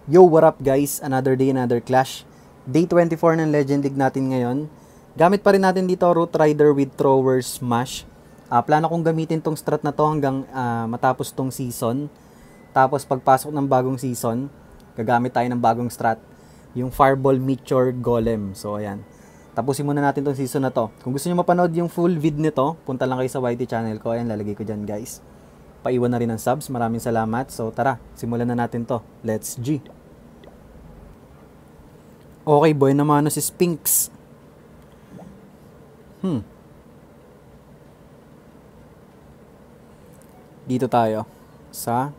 Yo, what up guys? Another day, another clash. Day 24 ng Legend League natin ngayon. Gamit pa rin natin dito Root Rider with Thrower Smash. Plano kong gamitin tong strat na to hanggang matapos tong season. Tapos pagpasok ng bagong season, gagamit tayo ng bagong strat. Yung Fireball Meteor Golem. So ayan. Tapusin muna natin tong season na to. Kung gusto nyo mapanood yung full vid nito, punta lang kayo sa YT channel ko. Ayan, lalagay ko dyan guys. Paiwan na rin ng subs. Maraming salamat. So tara, simulan na natin to. Let's G. Okay boy, naman si Sphinx. Dito tayo sa,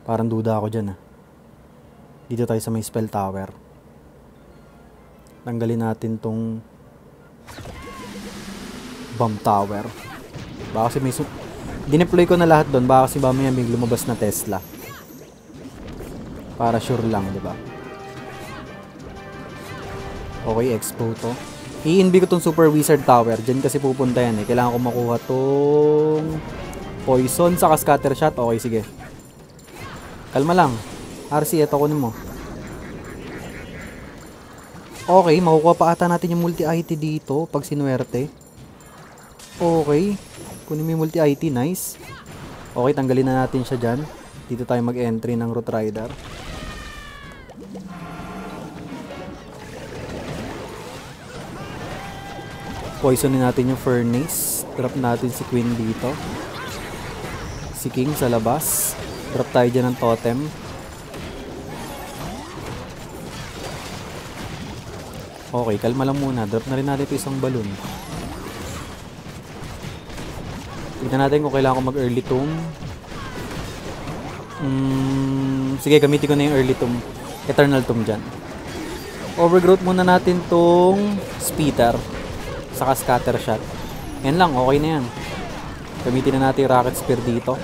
parang duda ako dyan Dito tayo sa may spell tower. Tanggalin natin tong bomb tower. Baka kasi may dineploy ko na lahat doon. Baka kasi mamaya may lumabas na Tesla. Para sure lang, di ba? Okay, expo to. I-inbi ko tong Super Wizard Tower. Diyan kasi pupunta yan Kailangan ko makuha tong poison sa scatter shot. Okay, sige. Kalma lang. RC, eto kunin mo. Okay, makukuha pa ata natin yung multi-IT dito pag sinuwerte. Okay. Kunin mo yung multi-IT. Nice. Okay, tanggalin na natin siya dyan. Dito tayo mag-entry ng Root Rider. Poisonin natin yung Furnace. Drop natin si Queen dito. Si King sa labas. Drop tayo dyan ng Totem. Okay, kalma lang muna. Drop na rin natin ito isang balloon. Tignan natin kung kailangan ko mag-early tomb. Sige, gamitin ko na yung early tomb. Eternal tomb dyan. Overgrowth muna natin tong Speeder. Saka scatter shot. Yan lang, okay na yan. Gamitin na natin yung rocket spear dito.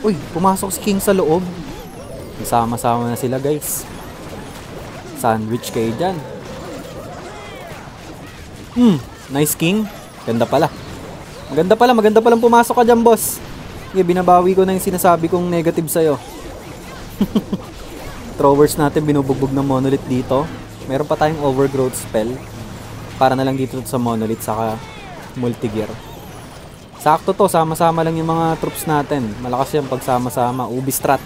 Uy, pumasok si King sa loob. Sama-sama na sila guys. Sandwich kayo dyan. Nice King. Ganda pala. Maganda palang pumasok ka dyan, boss. Sige, binabawi ko na yung sinasabi kong negative sa'yo. Throwers natin, binubugbog ng monolith dito. Meron pa tayong overgrowth spell. Para na lang dito sa monolith saka multigear. Sakto to, sama-sama lang yung mga troops natin. Malakas yan pag sama-sama. Ubi strat.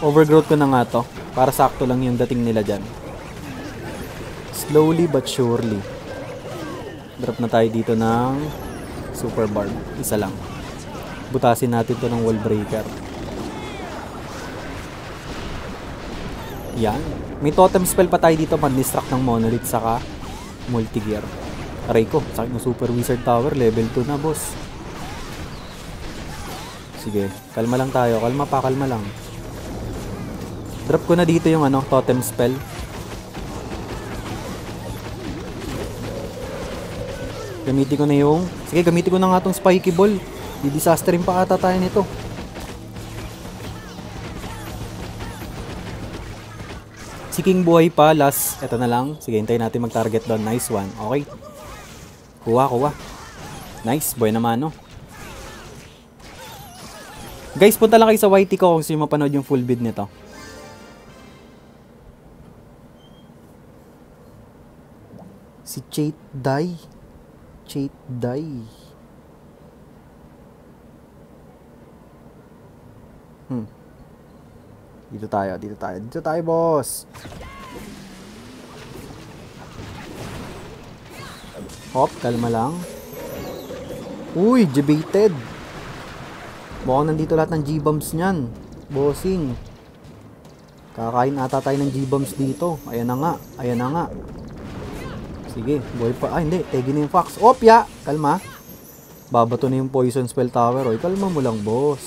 Overgrowth ko na nga to. Para sakto lang yung dating nila dyan. Slowly but surely. Drop na tayo dito ng Super Barb. Isa lang. Butasin natin to ng Wall Breaker. Yan. May totem spell pa tayo dito. Mag-distract ng monolith saka multigear. Aray ko. Sakit ng Super Wizard Tower. Level 2 na, boss. Sige. Kalma lang tayo. Kalma lang. Drop ko na dito yung totem spell. Gamitin ko na yung... Sige, gamitin ko na nga itong spiky ball. Di-disasterin pa ata tayo nito. Si King buhay pa. Last. Ito na lang. Sige, hintayin natin mag-target doon. Nice one. Okay. Kuha. Nice. Buhay naman, Guys, punta lang kayo sa YT ko kung gusto nyo mapanood yung full bid nito. Si Chate Die. Dito tayo, boss. Hop, kalma lang. Uy, debated. Mukhang nandito lahat ng G-bombs niyan. Bossing. Kakain ata tayo ng G-bombs dito. Ayan na nga. Sige, boy pa. Hindi. Tegi na yung Fox. Opya! Kalma. Babato na yung Poison Spell Tower. Oy, kalma mo lang, boss.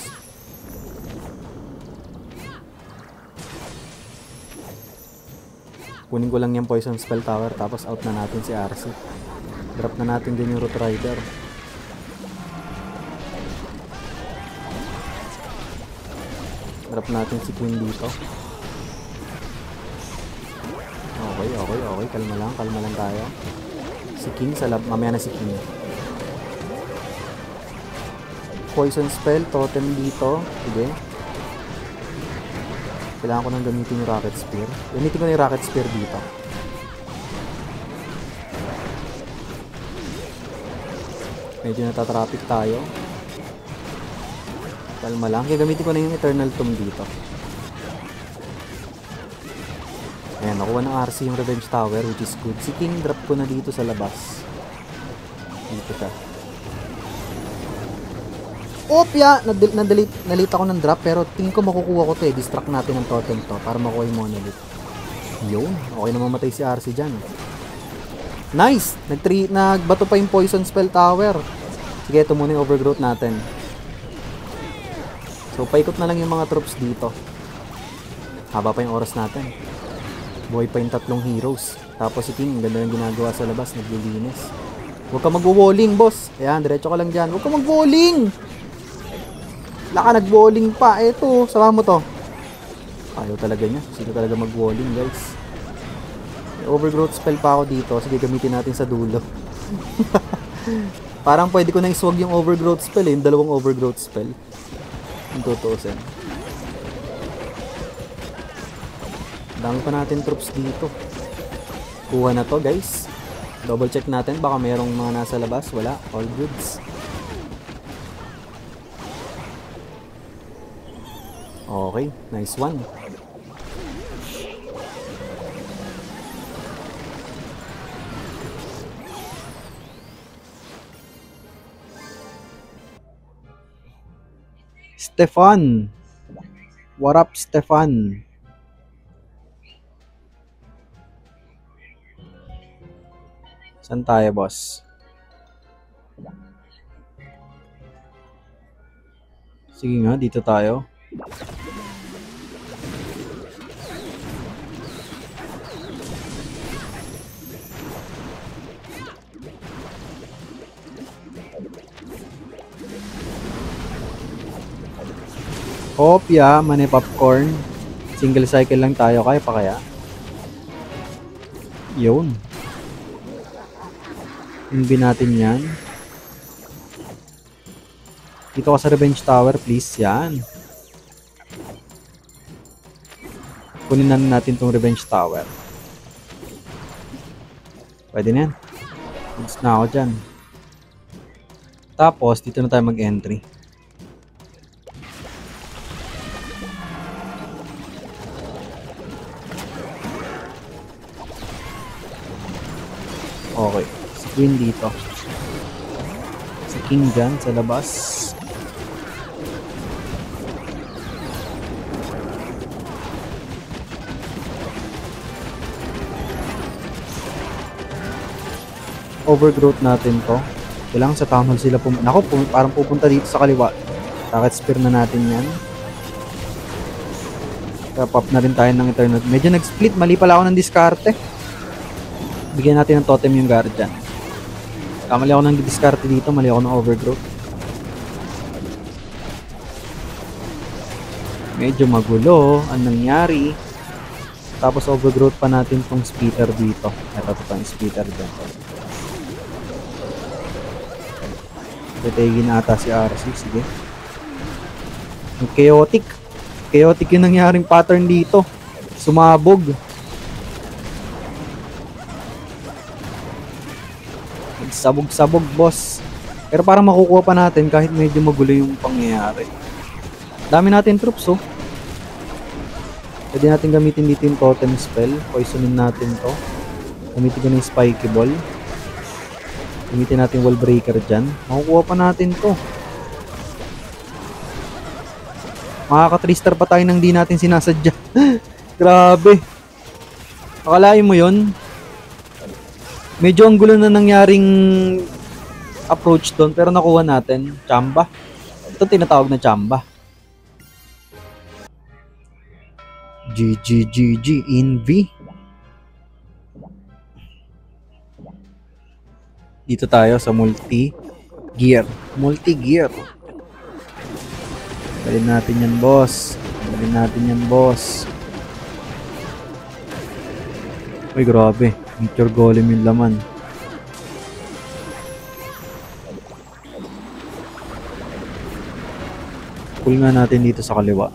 Kunin ko lang yung Poison Spell Tower. Tapos out na natin si RC. Drop na natin din yung Root Rider. Drop natin si Queen dito. Okay. Kalma lang tayo. Si King sa lab. Mamaya na si King. poison spell, totem dito. Sige. Kailangan ko nang gamitin yung rocket spear. Gamitin ko na yung rocket spear dito. Medyo natatraffic tayo. Kalma lang. Kaya gamitin ko na yung Eternal Tomb dito. Ayan, nakuha ng RC yung Revenge Tower, which is good. Si King, drop ko na dito sa labas. Dito siya. Opya! Nalate ako ng drop, pero tingin ko makukuha ko to eh. Distract natin ng totem to para makuha yung monolith. Yun. Okay na mamatay si RC dyan. Nice! Nagbato pa yung Poison Spell Tower. Sige, ito muna yung overgrowth natin. So, paikot na lang yung mga troops dito. Haba pa yung oras natin. Buhay pa yung tatlong heroes. Tapos si King, ganda yung ginagawa sa labas, naglilinis. Huwag ka mag-walling, boss. Ayan, diretso ka lang dyan. Huwag ka mag-walling! Wala ka nag-walling pa. Eto, sama mo to. Ayaw talaga niya. Sino talaga mag-walling, guys. May overgrowth spell pa ako dito. Sige, gamitin natin sa dulo. Parang pwede ko na iswag yung overgrowth spell eh. Yung dalawang overgrowth spell. Yung tutuusin. Dami pa natin troops dito. Kuha na to, guys. Double check natin. Baka mayroong mga nasa labas. Wala. All goods. Okay. Nice one. Stefan. What up, Stefan? Saan tayo, boss? Sige nga, dito tayo. Hopya, mani popcorn. Single cycle lang tayo, kaya pa kaya? Yun. Hindi natin yan. Dito ka sa Revenge Tower, please. Yan. Kunin na natin tong Revenge Tower. Pwede na yan. Goods na ako dyan. Tapos, dito na tayo mag-entry. Okay. Queen dito. Si King dyan sa labas. Overgrowth natin to. Kailangan sa town hall sila Nako, parang pupunta dito sa kaliwa. Rocket spear na natin yan. Pop na rin tayo ng Eternal. Medyo nag-split. Mali pala ako ng diskarte. Bigyan natin ng totem yung guardian. Kamali ako ng diskarte dito, mali ako ng overgrowth. Medyo magulo ang nangyari. Tapos overgrowth pa natin tong splitter dito. Ito pa yung splitter dyan. Tetagin ata si RC. Sige. Chaotic. Chaotic yung nangyaring pattern dito. Sumabog. Sabog-sabog, boss. Pero parang makukuha pa natin kahit medyo magulo yung pangyayari. Dami natin troops, oh. Pwede natin gamitin dito yung totem spell. Poisonin natin to. Gamitin ko na yung spiky ball. Gamitin natin wall breaker dyan. Makukuha pa natin to. Makaka-3 star pa tayo nang di natin sinasadya. Grabe. Akalain mo yun? Medyo ang gulo na nangyaring approach doon, pero nakuha natin. Chamba. Ito tinatawag na chamba. GG Envy. Dito tayo sa multi-gear. Multi-gear. Dalhin natin yan, boss. Dalhin natin yan, boss. Uy, grabe. Meteor Golem yung laman. Pull nga natin dito sa kaliwa.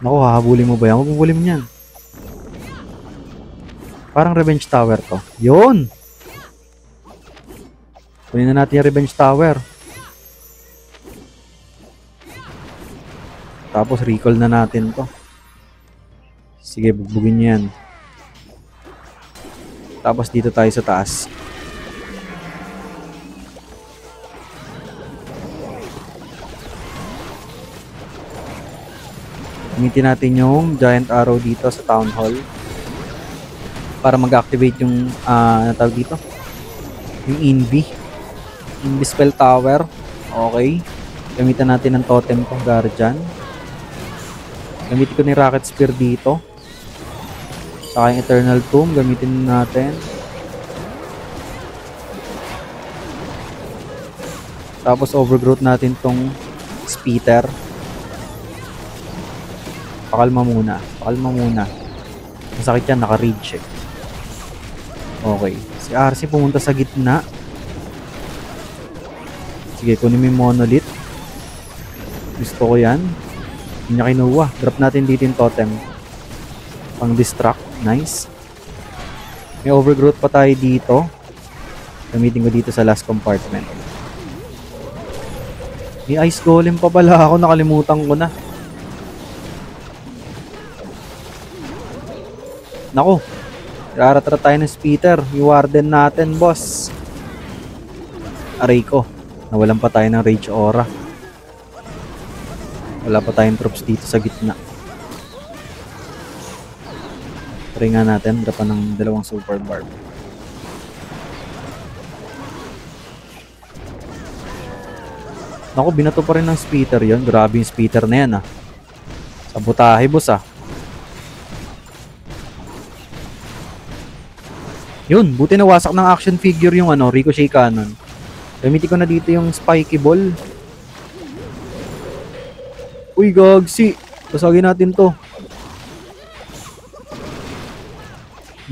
Naku, hahabulin mo ba yan? Huwag mo bulin mo yan. Parang revenge tower to. Yun! Kunin na natin yung revenge tower. Tapos recall na natin to. Sige, bugbugin nyo yan. Tapos dito tayo sa taas. Gamitin natin yung giant arrow dito sa town hall para mag-activate yung natawag dito, yung Invi spell tower. Okay, gamitan natin ng totem kong guardian. Gamitin ko ni rocket spear dito, saka yung eternal tomb gamitin natin. Tapos overgrowth natin tong speeder. Pakalma muna. Masakit yan, naka-reach eh. Okay. Si RC pumunta sa gitna. Sige, kunin mo yung monolith. Gusto ko yan. Hindi niya kinuha. Drop natin dito yung totem. Pang distract. Nice. May overgrowth pa tayo dito. Gamitin ko dito sa last compartment. May ice golem pa pala ako. Nakalimutan ko na. Naku, raratra tayo ng speeder. Yung warden natin, boss. Aray ko, nawalan pa tayo ng rage aura. Wala pa tayong troops dito sa gitna. Try nga natin, drapan ng dalawang super barb. Naku, binato pa rin ng speeder yon. Grabe yung speeder na yan ah. Sabotahe, boss ah. Yun, buti na wasak ng action figure yung ricochet cannon. Gamitin ko na dito yung spiky ball. Uy, gagsi. Pasagin natin to.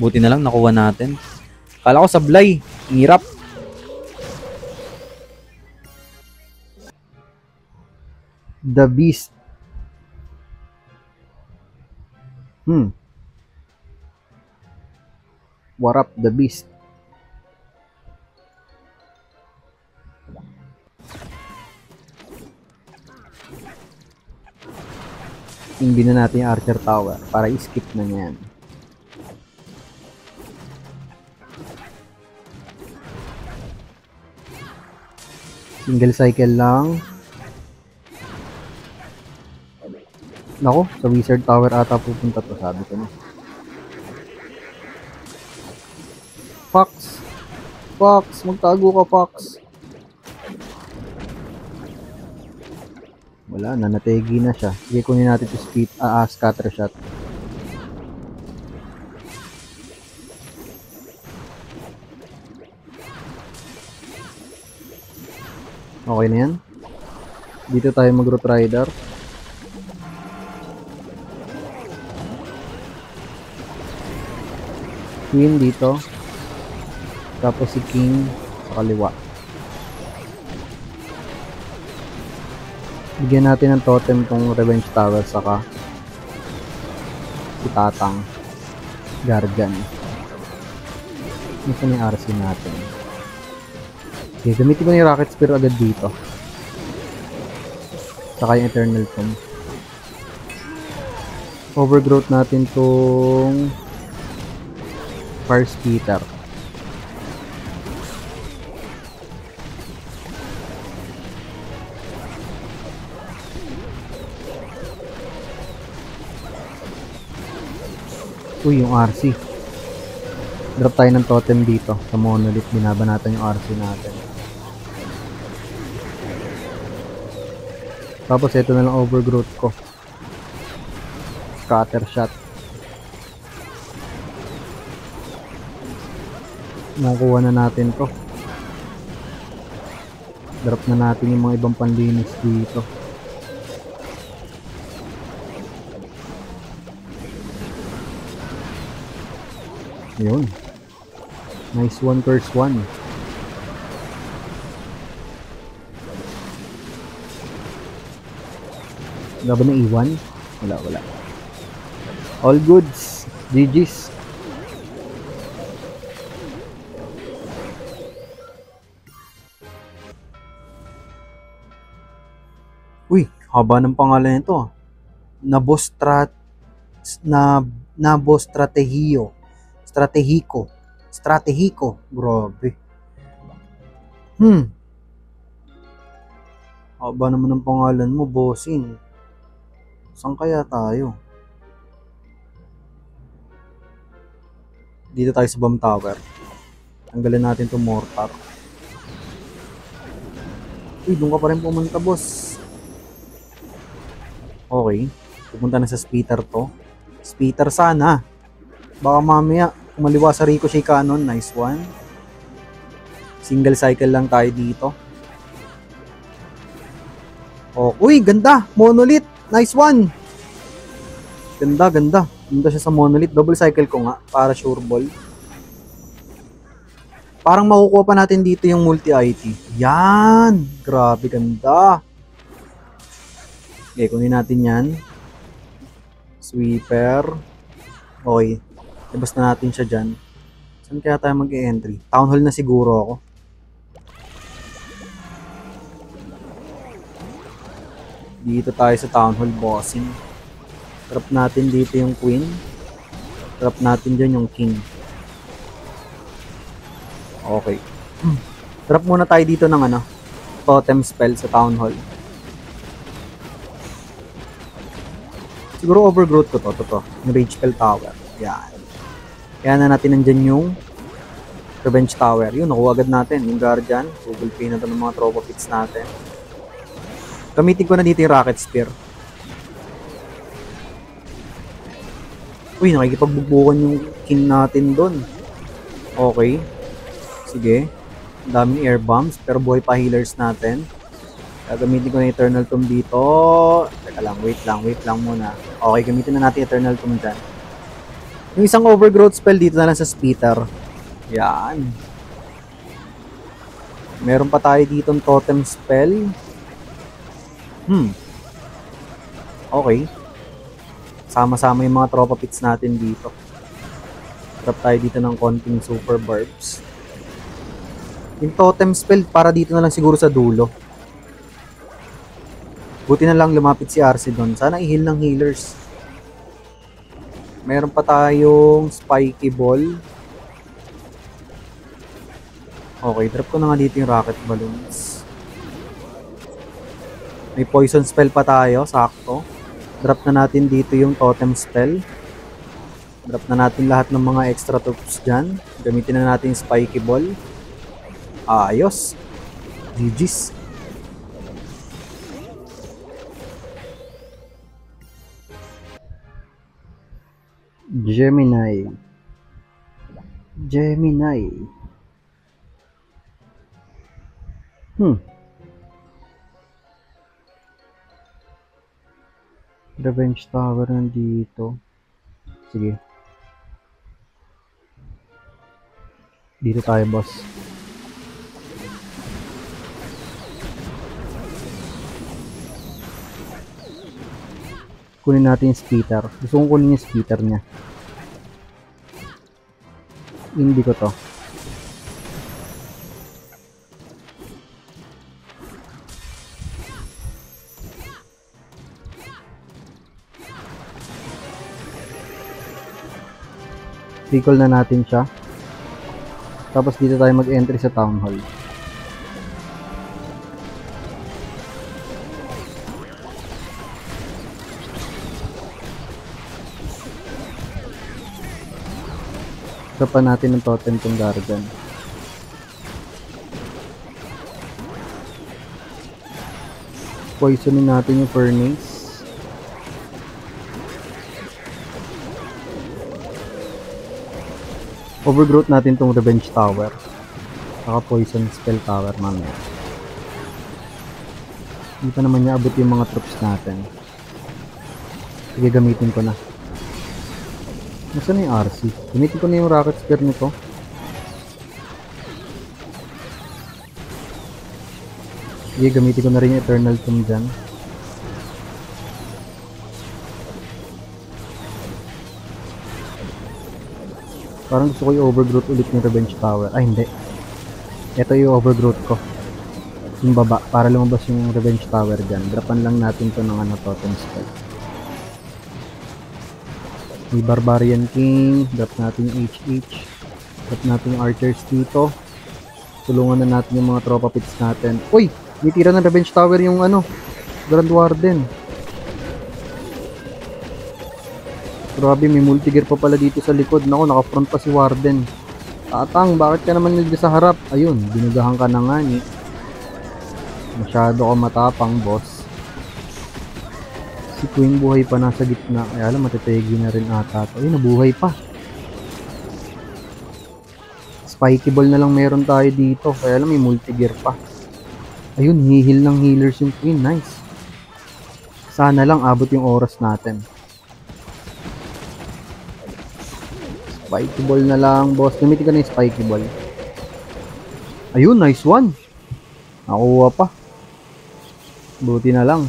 Buti na lang nakuha natin. Kala ko sablay. Hirap. The Beast. What up, the Beast? Imbi na natin yung Archer Tower para i-skip na niyan. Single cycle lang. Nako, sa Wizard Tower ata pupunta to, sabi ko na. Fox! Fox! Magtago ka, Fox! Wala na, nategi na siya. Sige, kunin natin to speed, scatter shot. Okay na yan. Dito tayo mag-root rider. Queen dito. Tapos si King sa kaliwa. Bigyan natin ng totem tong Revenge Tower saka si Tatang Guardian. Ito na yung RC natin. Okay, gamitin ko na yung Rocket Spear agad dito. Saka yung Eternal Tomb. Overgrowth natin tong Fire Speeder. Uy, yung RC. Drop tayo ng totem dito sa monolith. Binabanatan yung RC natin. Tapos ito na lang overgrowth ko. Scatter shot. Nakuha na natin to. Drop na natin yung mga ibang panlinis dito. Ayun. Nice one, curse one. Wala ba na iwan? Wala, wala. All goods. GG's. Uy, haba ng pangalan nito. Nabostrat na Nabostrategiyo. Stratehiko. Grabe. Haba naman ng pangalan mo, bossing. Saan kaya tayo? Dito tayo sa bomb tower. Tanggalin natin itong mortar. Uy, doon ka pa rin pumunta, boss. Okay. Pupunta na sa speeder to. Speeder sana. Baka mamaya, kumaliwa sa Ricochet Cannon. Nice one. Single cycle lang tayo dito. Oh, uy, ganda. Monolith. Nice one. Ganda. Ganda siya sa monolith. Double cycle ko nga para sure ball. Parang makukuha pa natin dito yung multi-IT. Yan. Grabe, ganda. Okay, kunin natin yan. Sweeper. Okay. Labas na natin siya dyan. Saan kaya tayo mag-e-entry? Town hall na siguro ako. Dito tayo sa town hall bossing. Trap natin dito yung queen. Trap natin dyan yung king. Okay. Trap muna tayo dito ng totem spell sa town hall. Siguro overgrowth ko to. Yung rage spell tower. Yan. Kaya na natin nandyan yung revenge tower. Yun, nakuha agad natin. Yung guardian. Google pay na to ng mga tropa pits natin. Gamitin ko na dito yung rocket spear. Uy, nakikipagbubukan yung king natin doon. Okay. Sige. Ang daming air bombs. Pero buhay pa healers natin. Gamitin ko na Eternal Tomb dito. Teka lang, wait lang muna. Okay, gamitin na natin Eternal Tomb dyan. Yung isang overgrowth spell dito na lang sa Speeder. Yan. Meron pa tayo ditong totem spell. Okay. Sama-sama yung mga tropa pits natin dito. Trap tayo dito ng konting super barbs. Yung totem spell para dito na lang siguro sa dulo. Buti na lang lumapit si RC doon. Sana i-heal ng healers. Meron pa tayong spiky ball. Okay, drop ko na nga dito yung rocket balloons. May poison spell pa tayo, sakto. Drop na natin dito yung totem spell. Drop na natin lahat ng mga extra troops dyan. Gamitin na natin yung spiky ball. Ayos. GG's. Gemini. Revenge Tower nandito. Sige. Dito tayo, boss. Kunin natin yung speeder. Gusto kong kunin yung speeder niya. Hindi ko to. Recall na natin siya. Tapos dito tayo mag-entry sa town hall. Tapan natin ng totem tong guardian. Poisonin natin yung furnace. Overgrowth natin tong revenge tower. Saka poison spell tower mamaya. Hindi pa naman niya abot yung mga troops natin. Sige, gamitin ko na. Nasaan na yung RC? Gamitin ko na yung rocket spear nito. Sige, gamitin ko na rin yung Eternal Tomb dyan. Parang gusto ko yung overgrowth ulit ng Revenge Tower. Ay, hindi. Ito yung overgrowth ko. Yung baba, para lumabas yung Revenge Tower dyan. Drapan lang natin to ng ano, totem spell. May Barbarian King. Drop natin yung HH. Drop natin yung Archers dito. Tulungan na natin yung mga tropa pits natin. Uy! May tira ng Revenge Tower yung ano, Grand Warden. Grabe, may multigear pa pala dito sa likod. Naku, naka-front pa si Warden. Tatang, bakit ka naman nilagay sa harap? Ayun, binugahan ka na nga ni. Masyado ka matapang, boss. Si Queen buhay pa nasa gitna. Kaya alam, matitegi na rin ata. Ayun, nabuhay pa. Spiky ball na lang meron tayo dito. Kaya alam, may multigear pa. Ayun, hihil ng healers yung Queen. Nice. Sana lang abot yung oras natin. Spiky ball na lang, boss. Gamitin ka na yung spiky ball. Ayun, nice one. Nakuha pa. Buti na lang.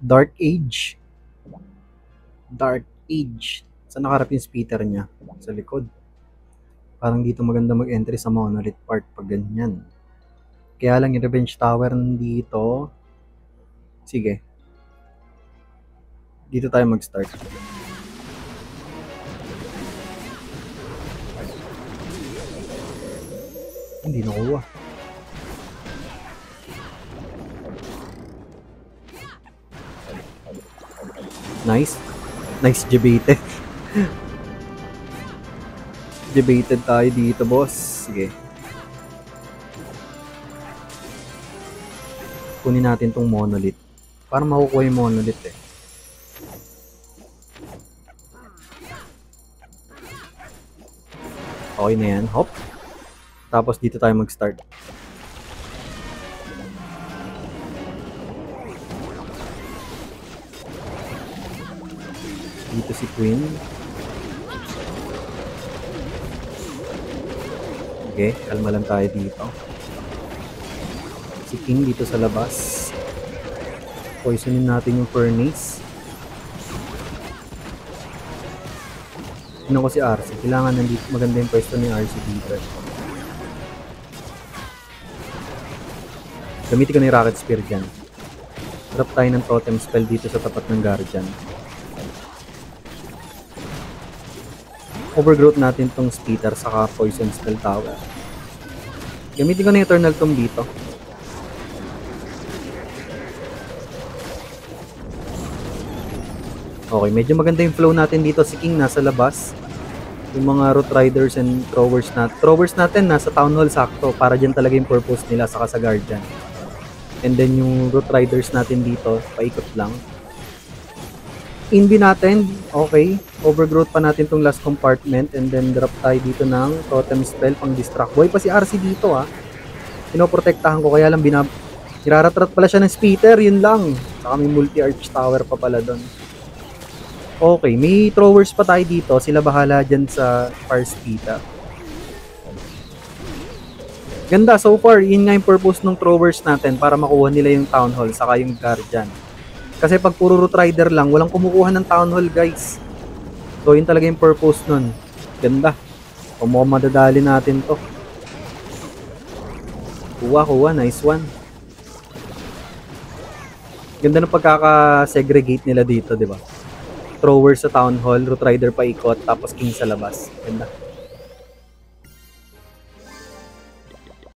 Dark Age. Dark Age. Saan nakarap yung speeder niya? Sa likod. Parang dito maganda mag-entry sa monolith part pag ganyan. Kaya lang yung Revenge Tower nandito. Sige. Dito tayo mag-start. Hindi nakuha. Nice. Nice debated. Debated tayo dito, boss. Sige. Kunin natin tong monolith. Para makukuha yung monolith eh. Okay na yan. Hop. Tapos dito tayo mag-start. Dito si Queen. Okay, kalma lang tayo dito. Si King dito sa labas. Poisonin natin yung Furnace. Tignan ko si RC. Kailangan nandito maganda yung pwesto ni RC dito. Gamitin ko na yung Rocket Spear dyan. Drop tayo ng totem spell dito sa tapat ng Guardian. Overgrowth natin tong Speeder saka Poison Spell Tower. Gamitin ko na yung Eternal Tomb dito. Okay, medyo maganda yung flow natin dito. Si King nasa labas. Yung mga Root Riders and Throwers natin nasa Town Hall sakto. Para dyan talaga yung purpose nila saka sa Guardian. And then yung Root Riders natin dito, paikot lang. Invi natin, okay. Overgrowth pa natin tong last compartment. And then drop tayo dito ng Totem Spell pang Distract. Boy pa si RC dito ah. Pinoprotektahan ko kaya lang niraratrat pala siya ng Speeder, yun lang. Saka may multi-arch tower pa pala doon. Okay, may throwers pa tayo dito. Sila bahala dyan sa Fire Speeder. Ganda, so far, yun nga yung purpose ng throwers natin para makuha nila yung Town Hall saka yung Guardian. Kasi pag puro Root Rider lang, walang kumukuha ng Town Hall, guys. So, yun talaga yung purpose nun. Ganda. Mukhang madadali natin to. Kuha, nice one. Ganda ng pagkaka-segregate nila dito, di ba? Thrower sa Town Hall, Root Rider pa ikot, tapos King sa labas. Ganda.